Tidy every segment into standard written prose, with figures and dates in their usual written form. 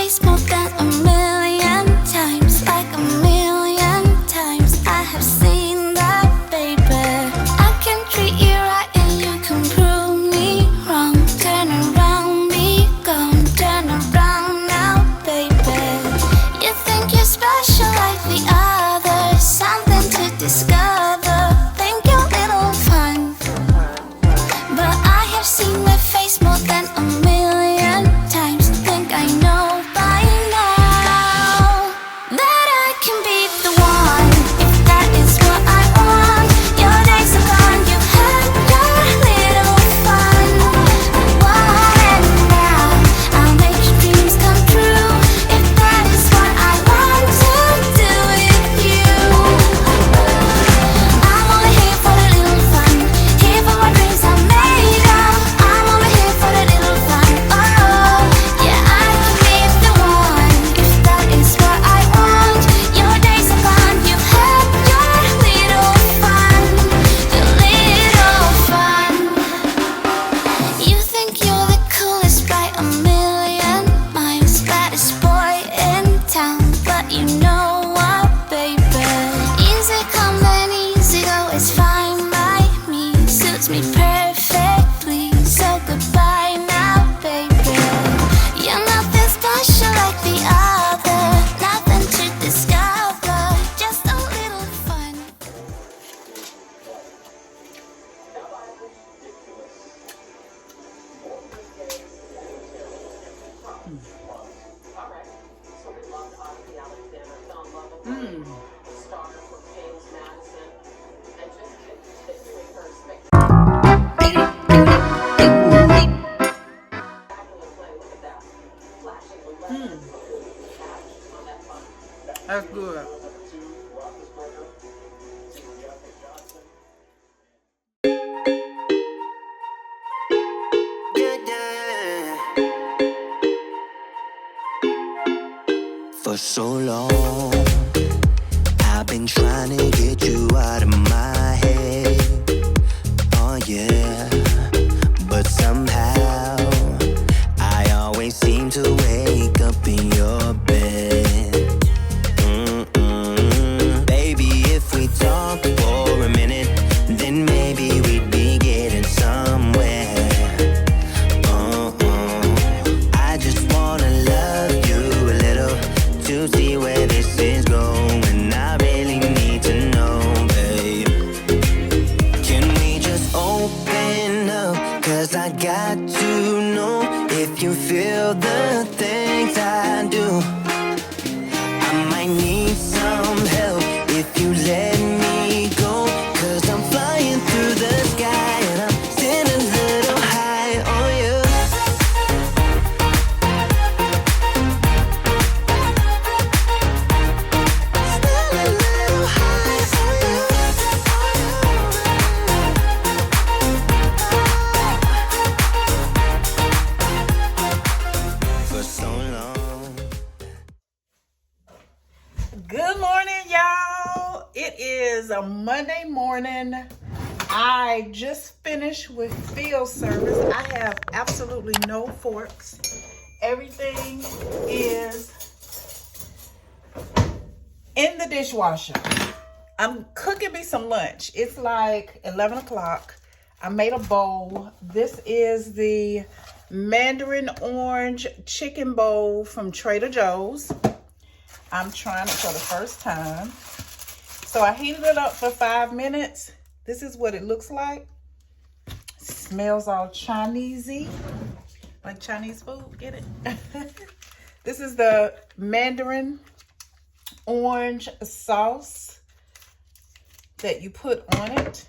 face more than a million times, like a million times. I have seen that, baby. I can treat you right and you can prove me wrong. Turn around, be gone, turn around now, baby. You think you're special like the others, something to discover. Think you're little fun, but I have seen my face more than a million times. Think I know by now that I can be the one, if that is what I want. Your days are gone, you've had your little fun. I want it now, I'll make your dreams come true, if that is what I want to do with you. I'm only here for a little fun, here for my dreams are made of. I'm only here for a little fun, oh yeah, I can be the one, if that is what I want. Your days are gone, you've had your little fun, your little fun. You think you're the coolest by a million miles, baddest boy in town, but you know what, baby? Easy come and easy go is fine by me, suits me perfectly. So goodbye now, baby. You're nothing special like the other, nothing to discover, just a little fun. That's good. For so long, I've been trying to get you out of my head. Oh yeah, but somehow I always seem to wake up in your bed. Baby, if we talk for a minute, then maybe we'd be getting somewhere. I just wanna love you a little to see where this is going. I really need to know, babe. Can we just open up? 'Cause I got to know if you feel the things I do. I might need some help if you let me go. 'Cause I'm flying through the sky and I'm still a little high on you. Still a little high on you. For so long. Good morning, y'all. It is a Monday morning. I just finished with field service. I have absolutely no forks. Everything is in the dishwasher. I'm cooking me some lunch. It's like 11 o'clock. I made a bowl. This is the mandarin orange chicken bowl from Trader Joe's. I'm trying it for the first time. So I heated it up for 5 minutes. This is what it looks like. Smells all Chinese-y, like Chinese food, get it? This is the mandarin orange sauce that you put on it.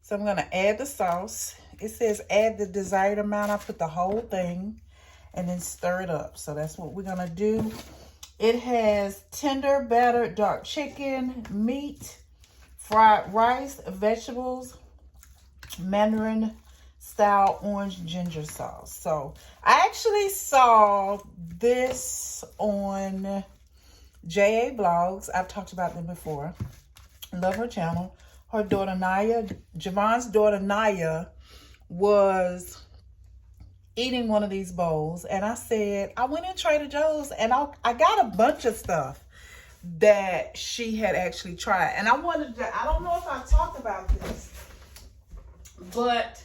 So I'm gonna add the sauce. It says add the desired amount. I put the whole thing and then stir it up. So that's what we're gonna do. It has tender battered dark chicken, meat, fried rice, vegetables, mandarin style orange ginger sauce. So I actually saw this on CMeVlogz. I've talked about them before. Love her channel. Her daughter Naya, Javon's daughter Naya, was eating one of these bowls, and I said, I went in Trader Joe's and I got a bunch of stuff that she had actually tried. And I wanted to, I don't know if I talked about this, but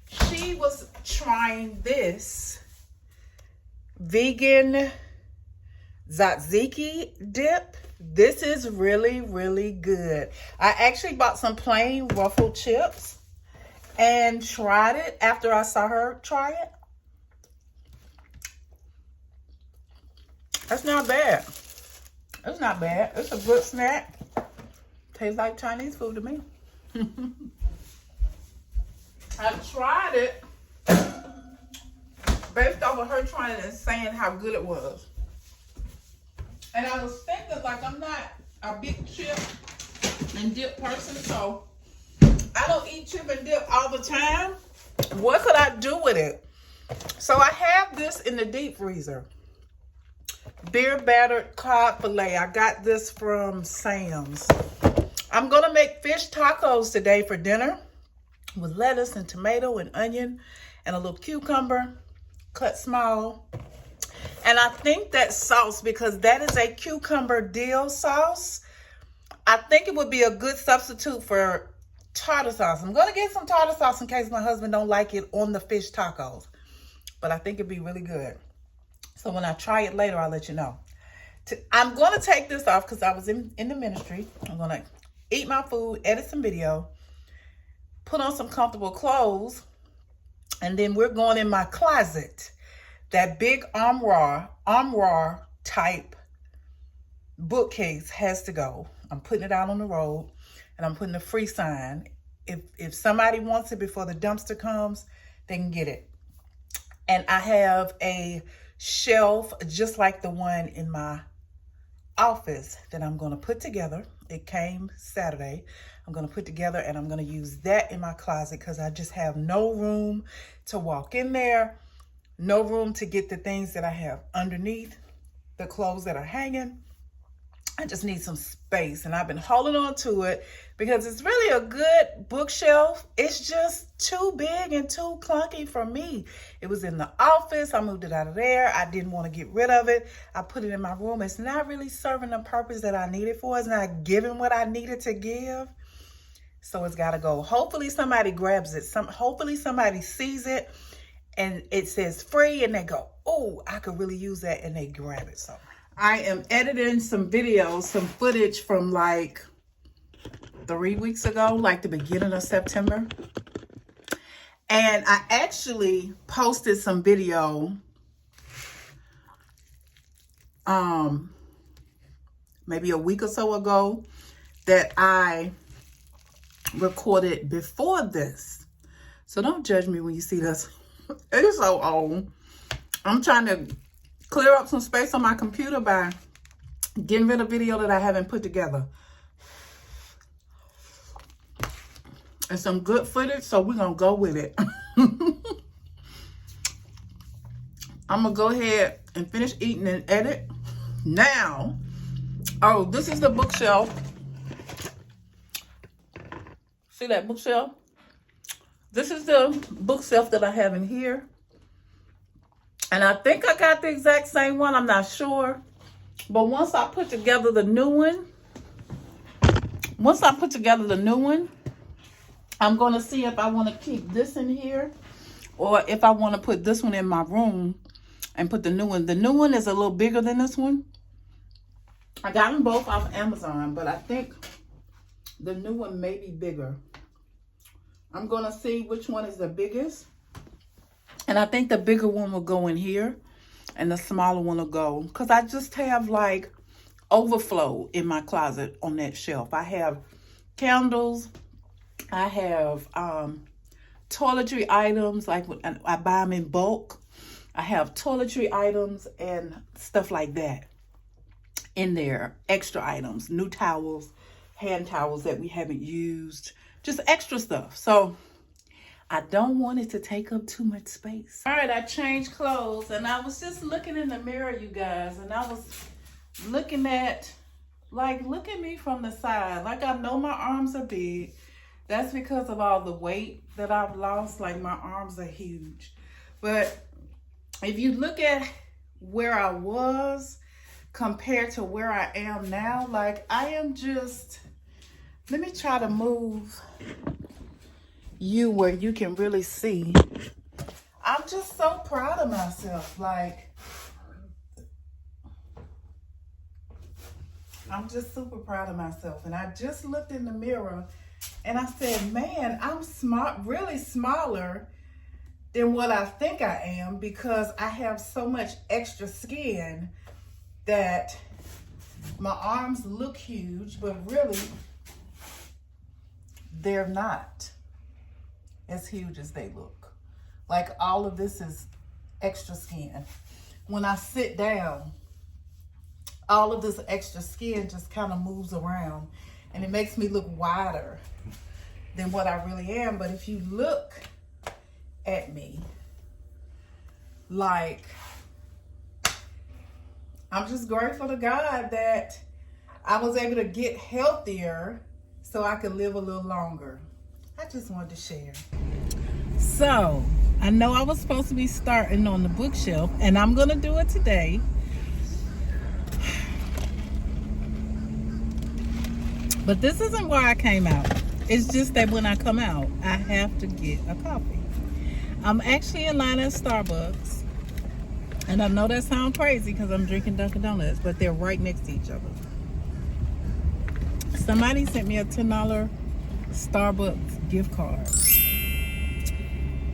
she was trying this vegan tzatziki dip. This is really, really good. I actually bought some plain ruffled chips and tried it after I saw her try it. That's not bad. It's not bad. It's a good snack. Tastes like Chinese food to me. I tried it based off of her trying it and saying how good it was. And I was thinking, like, I'm not a big chip and dip person, so I don't eat chip and dip all the time. What could I do with it? So I have this in the deep freezer. Beer battered cod fillet. I got this from Sam's. I'm gonna make fish tacos today for dinner with lettuce and tomato and onion and a little cucumber cut small. And I think that sauce, because that is a cucumber dill sauce, I think it would be a good substitute for tartar sauce. I'm gonna get some tartar sauce in case my husband don't like it on the fish tacos, but I think it'd be really good. So when I try it later, I'll let you know. I'm gonna take this off because I was in the ministry. I'm gonna eat my food, edit some video, put on some comfortable clothes, and then we're going in my closet. That big armoire type bookcase has to go. I'm putting it out on the road, and I'm putting a free sign. If somebody wants it before the dumpster comes, they can get it. And I have a shelf just like the one in my office that I'm going to put together. It came Saturday. I'm going to put together, and I'm going to use that in my closet because I just have no room to walk in there. No room to get the things that I have underneath, the clothes that are hanging. I just need some space, and I've been holding on to it because it's really a good bookshelf. It's just too big and too clunky for me. It was in the office. I moved it out of there. I didn't want to get rid of it. I put it in my room. It's not really serving the purpose that I need it for. It's not giving what I needed to give. So it's got to go. Hopefully somebody grabs it. Hopefully somebody sees it and it says free, and they go, oh, I could really use that, and they grab it. So I am editing some videos, some footage from like 3 weeks ago, like the beginning of September. And I actually posted some video maybe a week or so ago that I recorded before this. So don't judge me when you see this. It's so old. I'm trying to clear up some space on my computer by getting rid of video that I haven't put together. And some good footage, so we're going to go with it. I'm going to go ahead and finish eating and edit. Now, oh, this is the bookshelf. See that bookshelf? This is the bookshelf that I have in here. And I think I got the exact same one. I'm not sure. But once I put together the new one, I'm going to see if I want to keep this in here or if I want to put this one in my room and put the new one. The new one is a little bigger than this one. I got them both off Amazon, but I think the new one may be bigger. I'm going to see which one is the biggest. And I think the bigger one will go in here and the smaller one will go. Because I just have like overflow in my closet on that shelf. I have candles. I have toiletry items. Like I buy them in bulk. I have toiletry items and stuff like that in there. Extra items. New towels. Hand towels that we haven't used. Just extra stuff. So I don't want it to take up too much space. All right, I changed clothes and I was just looking in the mirror, you guys, and I was looking at, like, look at me from the side. Like, I know my arms are big. That's because of all the weight that I've lost. Like, my arms are huge. But if you look at where I was compared to where I am now, like I am just, let me try to move you where you can really see. I'm just so proud of myself. Like, I'm just super proud of myself. And I just looked in the mirror and I said, man, I'm smart, really smaller than what I think I am, because I have so much extra skin that my arms look huge, but really they're not as huge as they look. Like all of this is extra skin. When I sit down, all of this extra skin just kind of moves around and it makes me look wider than what I really am. But if you look at me, like, I'm just grateful to God that I was able to get healthier so I could live a little longer. I just wanted to share. So, I know I was supposed to be starting on the bookshelf, and I'm going to do it today. But this isn't why I came out. It's just that when I come out, I have to get a coffee. I'm actually in line at Starbucks. And I know that sounds crazy because I'm drinking Dunkin' Donuts, but they're right next to each other. Somebody sent me a $10 Starbucks gift card.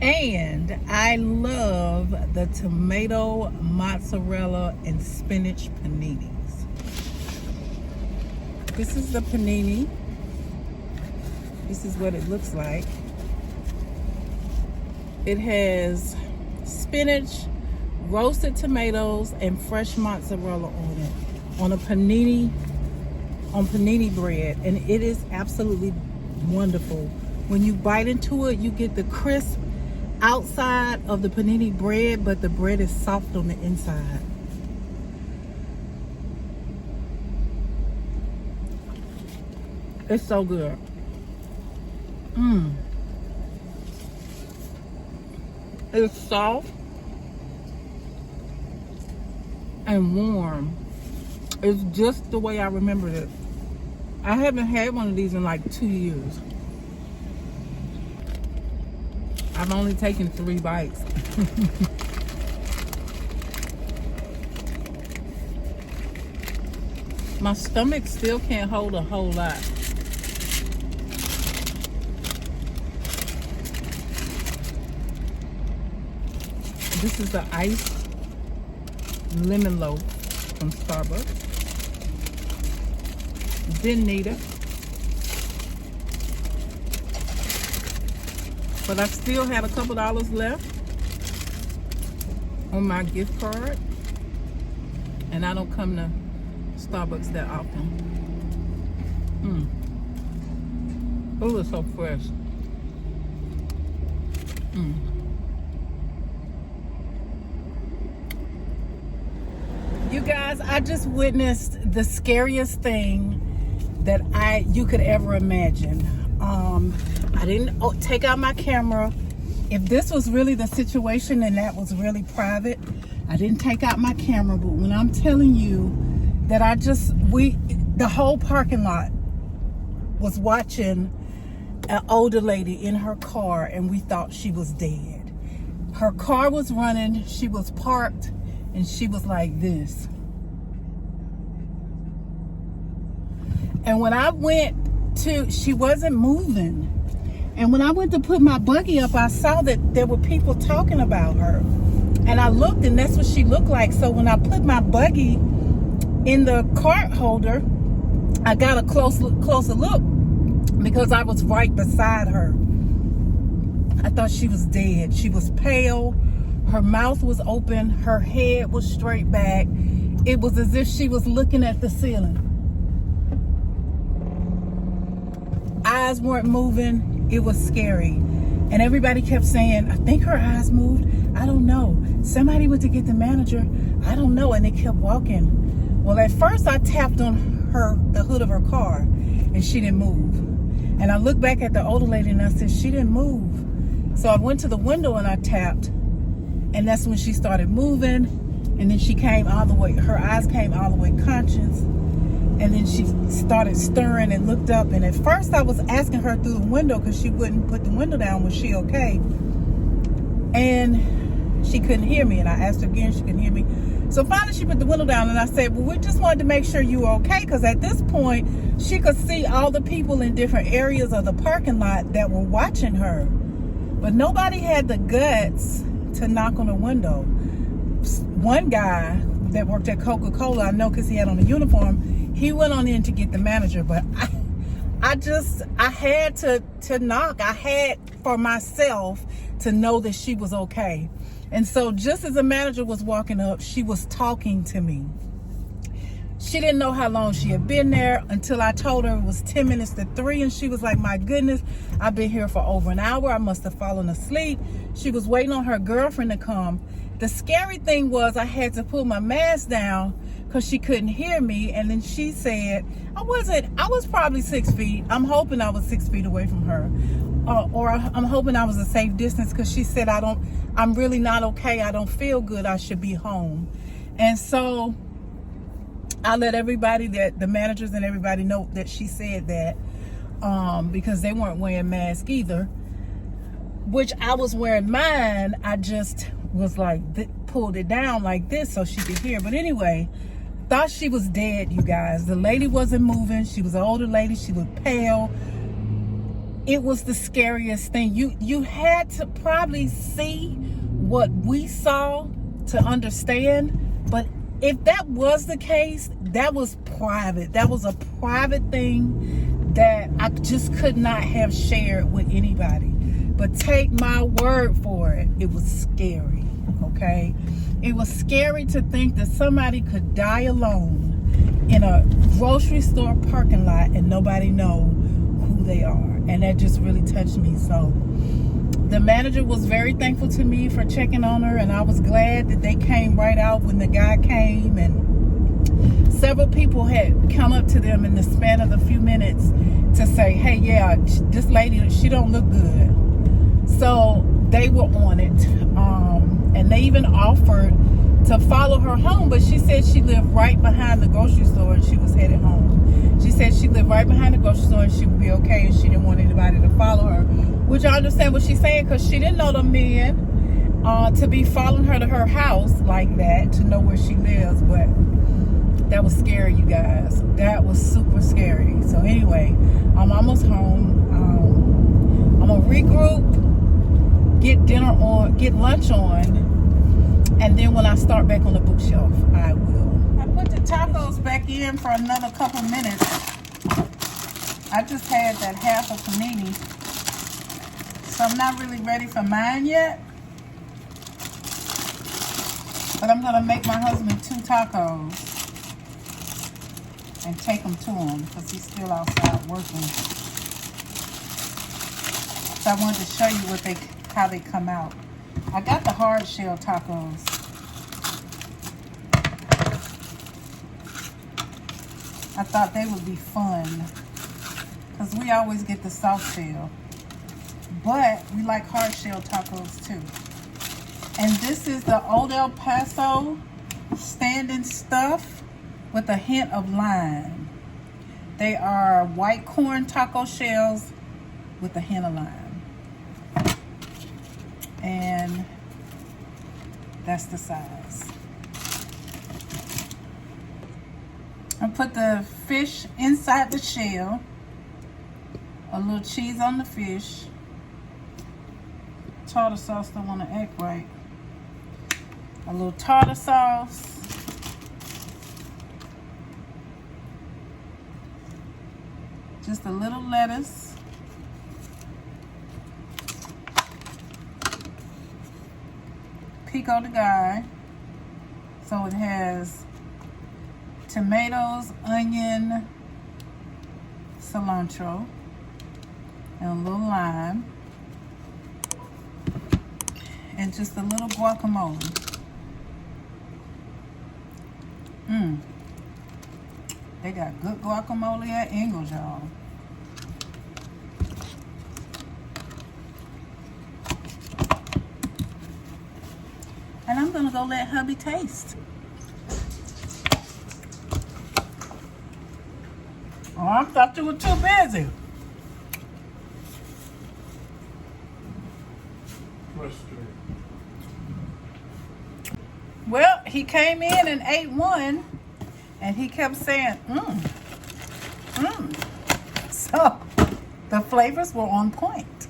And I love the tomato, mozzarella, and spinach paninis. This is the panini. This is what it looks like. It has spinach, roasted tomatoes, and fresh mozzarella on it, on panini bread, and it is absolutely wonderful. When you bite into it, you get the crisp outside of the panini bread, but the bread is soft on the inside. It's so good. It's soft and warm. It's just the way I remembered it. I haven't had one of these in like 2 years. I've only taken 3 bites. My stomach still can't hold a whole lot. This is the iced lemon loaf from Starbucks. Didn't need it, but I still had a couple dollars left on my gift card, and I don't come to Starbucks that often. Oh, it's so fresh. You guys, I just witnessed the scariest thing that you could ever imagine. I didn't take out my camera. If this was really the situation and that was really private, I didn't take out my camera. But when I'm telling you that the whole parking lot was watching an older lady in her car, and we thought she was dead. Her car was running, she was parked, and she was like this. And when I went to, she wasn't moving. And when I went to put my buggy up, I saw that there were people talking about her. And I looked, and that's what she looked like. So when I put my buggy in the cart holder, I got a closer look because I was right beside her. I thought she was dead. She was pale. Her mouth was open. Her head was straight back. It was as if she was looking at the ceiling. Eyes weren't moving. It was scary. And everybody kept saying, I think her eyes moved. I don't know. Somebody went to get the manager. I don't know. And they kept walking. Well, at first I tapped on the hood of her car, and she didn't move. And I looked back at the older lady and I said, she didn't move. So I went to the window and I tapped, And that's when she started moving. And then she came all the way, her eyes came all the way conscious. And then she started stirring and looked up. And at first I was asking her through the window because she wouldn't put the window down. Was she okay? And she couldn't hear me. And I asked her again, she couldn't hear me. So finally she put the window down and I said, well, we just wanted to make sure you were okay. Because at this point, she could see all the people in different areas of the parking lot that were watching her. But nobody had the guts to knock on the window. One guy that worked at Coca-Cola, I know because he had on a uniform, he went on in to get the manager. But I had to knock. I had for myself to know that she was okay. And so just as the manager was walking up, she was talking to me. She didn't know how long she had been there until I told her it was 10 minutes to 3. And she was like, my goodness, I've been here for over an hour. I must have fallen asleep. She was waiting on her girlfriend to come. The scary thing was I had to pull my mask down because she couldn't hear me. And then she said, I was probably 6 feet. I'm hoping I was 6 feet away from her. Or I'm hoping I was a safe distance, because she said, I'm really not okay. I don't feel good. I should be home. And so I let everybody, that the managers and everybody, know that she said that, because they weren't wearing masks either, which I was wearing mine. I just was like, pulled it down like this so she could hear. But anyway, thought she was dead, you guys. The lady wasn't moving. She was an older lady. She looked pale. It was the scariest thing. You had to probably see what we saw to understand. But if that was the case, that was private. That was a private thing that I just could not have shared with anybody. But take my word for it, it was scary, okay? It was scary to think that somebody could die alone in a grocery store parking lot and nobody know who they are. And that just really touched me. So the manager was very thankful to me for checking on her, and I was glad that they came right out when the guy came. And several people had come up to them in the span of a few minutes to say, hey, yeah, this lady, she don't look good. So they were on it. And they even offered to follow her home, but she said she lived right behind the grocery store and she was headed home. She said she lived right behind the grocery store and she would be okay, and she didn't want anybody to follow her, which I understand what she's saying, because she didn't know the men to be following her to her house like that, to know where she lives. But that was scary, you guys. That was super scary. So anyway, I'm almost home. I'm gonna regroup, get dinner on, get lunch on, and then when I start back on the bookshelf, I will. I put the tacos back in for another couple minutes. I just had that half a panini, so I'm not really ready for mine yet. But I'm gonna make my husband 2 tacos and take them to him because he's still outside working. So I wanted to show you how they come out. I got the hard shell tacos. I thought they would be fun because we always get the soft shell, but we like hard shell tacos too. And this is the Old El Paso stand-in stuff with a hint of lime. They are white corn taco shells with a hint of lime. And that's the size. I put the fish inside the shell, a little cheese on the fish. Tartar sauce don't want to act right. A little tartar sauce. Just a little lettuce. Pico de gallo. So it has tomatoes, onion, cilantro, and a little lime, and just a little guacamole. They got good guacamole at Ingles, y'all. And I'm gonna go let hubby taste. Oh, I thought you were too busy. Well, he came in and ate one, and he kept saying, So, the flavors were on point.